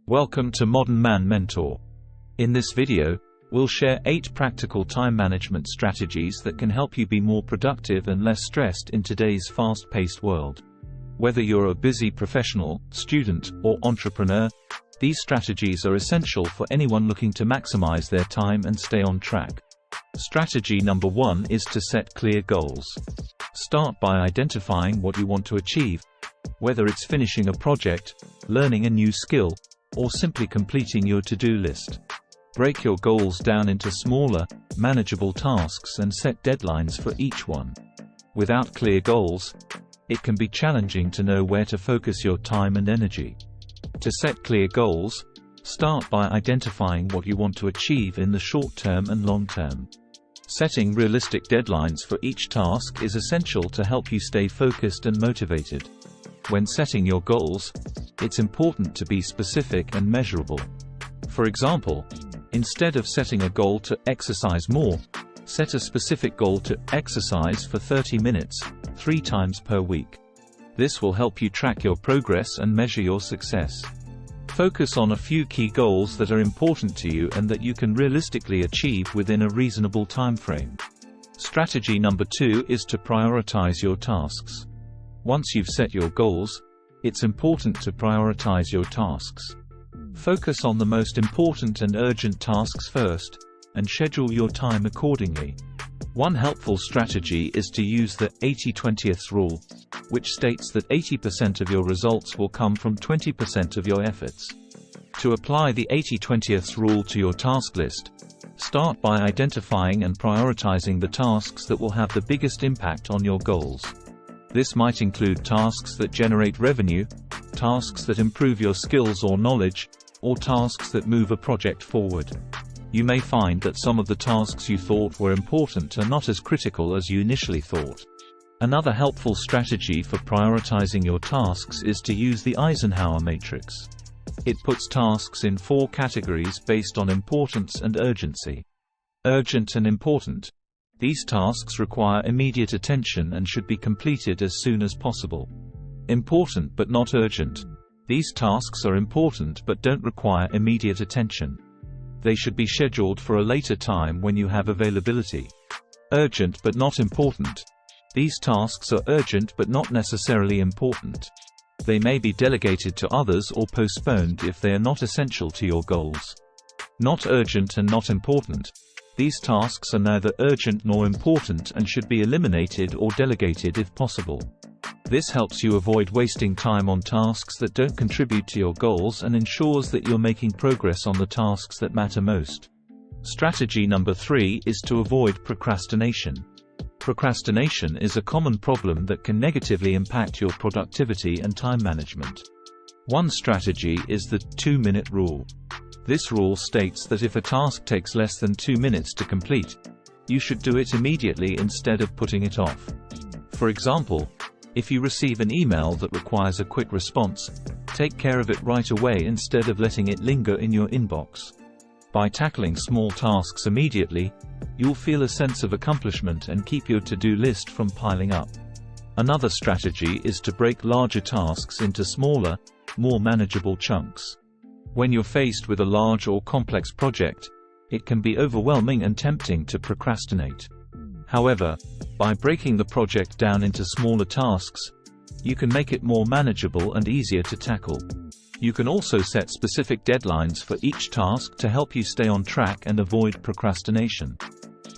Welcome to Modern Man Mentor. In this video, we'll share 8 practical time management strategies that can help you be more productive and less stressed in today's fast-paced world. Whether you're a busy professional, student, or entrepreneur, these strategies are essential for anyone looking to maximize their time and stay on track. Strategy number 1 is to set clear goals. Start by identifying what you want to achieve, whether it's finishing a project, learning a new skill, or simply completing your to-do list. Break your goals down into smaller, manageable tasks and set deadlines for each one. Without clear goals, it can be challenging to know where to focus your time and energy. To set clear goals, start by identifying what you want to achieve in the short term and long term. Setting realistic deadlines for each task is essential to help you stay focused and motivated. When setting your goals, it's important to be specific and measurable. For example, instead of setting a goal to exercise more, set a specific goal to exercise for 30 minutes, 3 times per week. This will help you track your progress and measure your success. Focus on a few key goals that are important to you and that you can realistically achieve within a reasonable time frame. Strategy number 2 is to prioritize your tasks. Once you've set your goals, it's important to prioritize your tasks. Focus on the most important and urgent tasks first, and schedule your time accordingly. One helpful strategy is to use the 80-20 rule, which states that 80% of your results will come from 20% of your efforts. To apply the 80-20 rule to your task list, start by identifying and prioritizing the tasks that will have the biggest impact on your goals. This might include tasks that generate revenue, tasks that improve your skills or knowledge, or tasks that move a project forward. You may find that some of the tasks you thought were important are not as critical as you initially thought. Another helpful strategy for prioritizing your tasks is to use the Eisenhower matrix. It puts tasks in 4 categories based on importance and urgency. Urgent and important. These tasks require immediate attention and should be completed as soon as possible. Important but not urgent. These tasks are important but don't require immediate attention. They should be scheduled for a later time when you have availability. Urgent but not important. These tasks are urgent but not necessarily important. They may be delegated to others or postponed if they are not essential to your goals. Not urgent and not important. These tasks are neither urgent nor important and should be eliminated or delegated if possible. This helps you avoid wasting time on tasks that don't contribute to your goals and ensures that you're making progress on the tasks that matter most. Strategy number 3 is to avoid procrastination. Procrastination is a common problem that can negatively impact your productivity and time management. One strategy is the 2-minute rule. This rule states that if a task takes less than 2 minutes to complete, you should do it immediately instead of putting it off. For example, if you receive an email that requires a quick response, take care of it right away instead of letting it linger in your inbox. By tackling small tasks immediately, you'll feel a sense of accomplishment and keep your to-do list from piling up. Another strategy is to break larger tasks into smaller, more manageable chunks. When you're faced with a large or complex project, it can be overwhelming and tempting to procrastinate. However, by breaking the project down into smaller tasks, you can make it more manageable and easier to tackle. You can also set specific deadlines for each task to help you stay on track and avoid procrastination.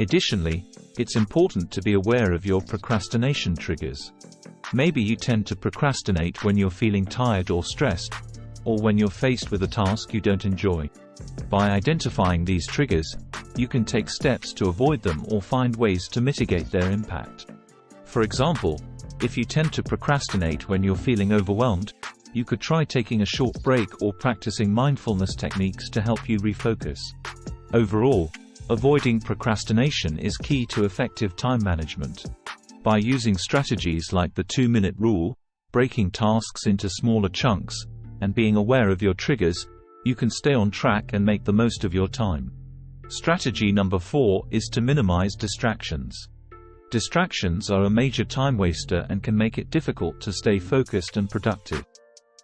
Additionally, it's important to be aware of your procrastination triggers. Maybe you tend to procrastinate when you're feeling tired or stressed, or when you're faced with a task you don't enjoy. By identifying these triggers, you can take steps to avoid them or find ways to mitigate their impact. For example, if you tend to procrastinate when you're feeling overwhelmed, you could try taking a short break or practicing mindfulness techniques to help you refocus. Overall, avoiding procrastination is key to effective time management. By using strategies like the 2-minute rule, breaking tasks into smaller chunks, and being aware of your triggers, you can stay on track and make the most of your time. Strategy number 4 is to minimize distractions. Distractions are a major time waster and can make it difficult to stay focused and productive.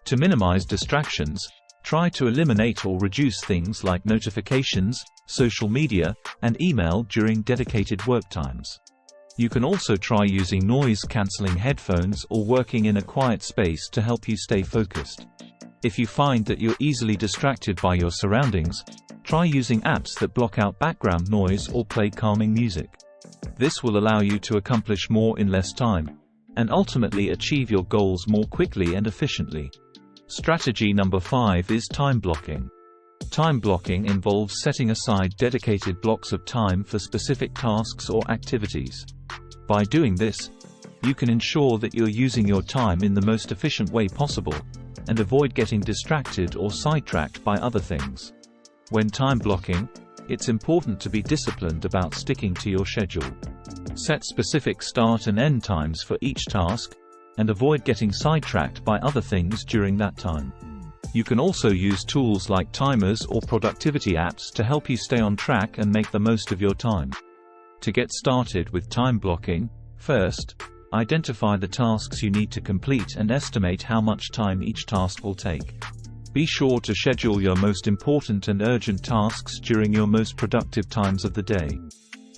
To minimize distractions, Try to eliminate or reduce things like notifications, social media, and email during dedicated work times. You can also try using noise-canceling headphones or working in a quiet space to help you stay focused. If you find that you're easily distracted by your surroundings, try using apps that block out background noise or play calming music. This will allow you to accomplish more in less time, and ultimately achieve your goals more quickly and efficiently. Strategy number 5 is time blocking. Time blocking involves setting aside dedicated blocks of time for specific tasks or activities. By doing this, you can ensure that you're using your time in the most efficient way possible, and avoid getting distracted or sidetracked by other things. When time blocking, it's important to be disciplined about sticking to your schedule. Set specific start and end times for each task, and avoid getting sidetracked by other things during that time. You can also use tools like timers or productivity apps to help you stay on track and make the most of your time. To get started with time blocking, first, identify the tasks you need to complete and estimate how much time each task will take. Be sure to schedule your most important and urgent tasks during your most productive times of the day.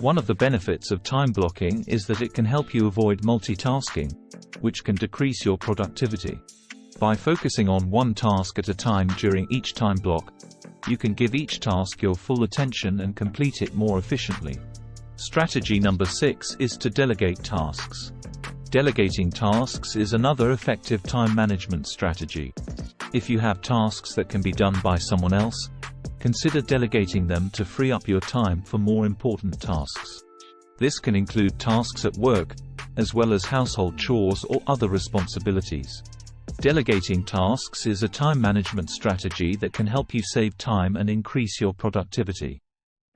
One of the benefits of time blocking is that it can help you avoid multitasking, which can decrease your productivity. By focusing on one task at a time during each time block, you can give each task your full attention and complete it more efficiently. Strategy number 6 is to delegate tasks. Delegating tasks is another effective time management strategy. If you have tasks that can be done by someone else, consider delegating them to free up your time for more important tasks. This can include tasks at work, as well as household chores or other responsibilities. Delegating tasks is a time management strategy that can help you save time and increase your productivity.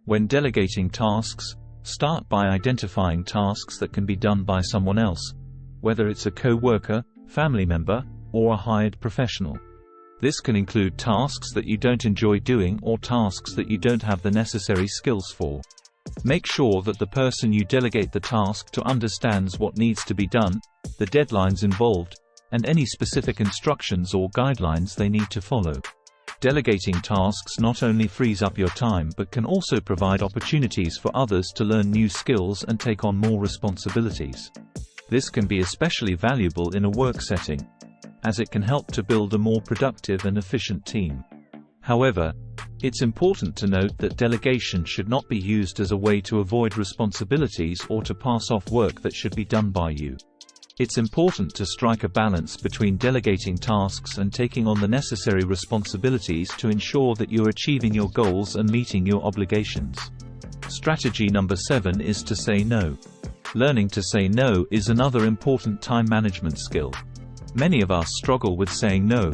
When delegating tasks, start by identifying tasks that can be done by someone else, whether it's a co-worker, family member, or a hired professional. This can include tasks that you don't enjoy doing or tasks that you don't have the necessary skills for. Make sure that the person you delegate the task to understands what needs to be done, the deadlines involved, and any specific instructions or guidelines they need to follow. Delegating tasks not only frees up your time but can also provide opportunities for others to learn new skills and take on more responsibilities. This can be especially valuable in a work setting, as it can help to build a more productive and efficient team. However, it's important to note that delegation should not be used as a way to avoid responsibilities or to pass off work that should be done by you. It's important to strike a balance between delegating tasks and taking on the necessary responsibilities to ensure that you're achieving your goals and meeting your obligations. Strategy number 7 is to say no. Learning to say no is another important time management skill. Many of us struggle with saying no,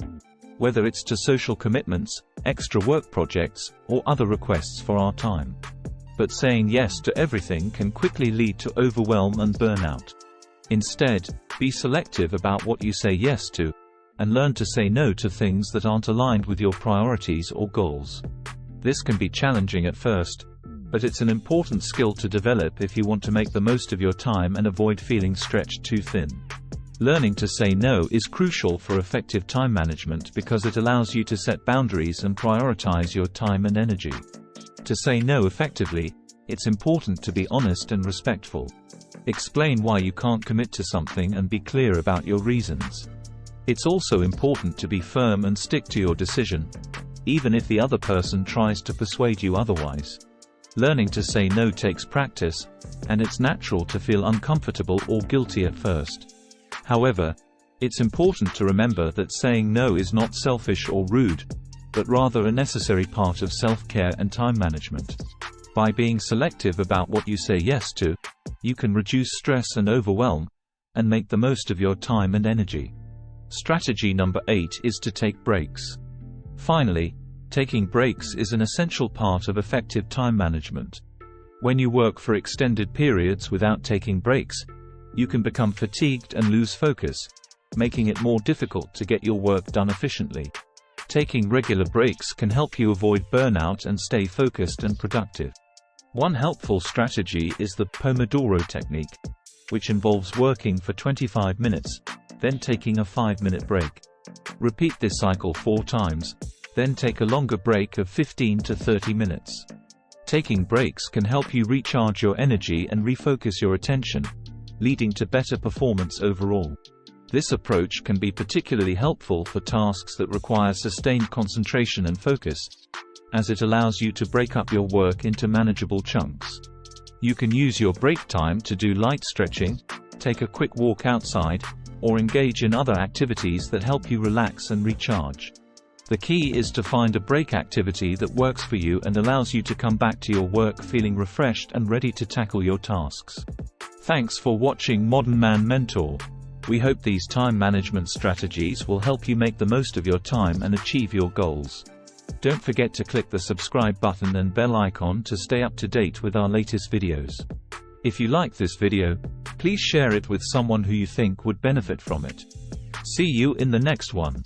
whether it's to social commitments, extra work projects, or other requests for our time. But saying yes to everything can quickly lead to overwhelm and burnout. Instead, be selective about what you say yes to, and learn to say no to things that aren't aligned with your priorities or goals. This can be challenging at first, but it's an important skill to develop if you want to make the most of your time and avoid feeling stretched too thin. Learning to say no is crucial for effective time management because it allows you to set boundaries and prioritize your time and energy. To say no effectively, it's important to be honest and respectful. Explain why you can't commit to something and be clear about your reasons. It's also important to be firm and stick to your decision, even if the other person tries to persuade you otherwise. Learning to say no takes practice, and it's natural to feel uncomfortable or guilty at first. However, it's important to remember that saying no is not selfish or rude, but rather a necessary part of self-care and time management. By being selective about what you say yes to, you can reduce stress and overwhelm, and make the most of your time and energy. Strategy number 8 is to take breaks. Finally, taking breaks is an essential part of effective time management. When you work for extended periods without taking breaks, you can become fatigued and lose focus, making it more difficult to get your work done efficiently. Taking regular breaks can help you avoid burnout and stay focused and productive. One helpful strategy is the Pomodoro technique, which involves working for 25 minutes, then taking a 5-minute break. Repeat this cycle 4 times, Then take a longer break of 15 to 30 minutes. Taking breaks can help you recharge your energy and refocus your attention, leading to better performance overall. This approach can be particularly helpful for tasks that require sustained concentration and focus, as it allows you to break up your work into manageable chunks. You can use your break time to do light stretching, take a quick walk outside, or engage in other activities that help you relax and recharge. The key is to find a break activity that works for you and allows you to come back to your work feeling refreshed and ready to tackle your tasks. Thanks for watching Modern Man Mentor. We hope these time management strategies will help you make the most of your time and achieve your goals. Don't forget to click the subscribe button and bell icon to stay up to date with our latest videos. If you like this video, please share it with someone who you think would benefit from it. See you in the next one.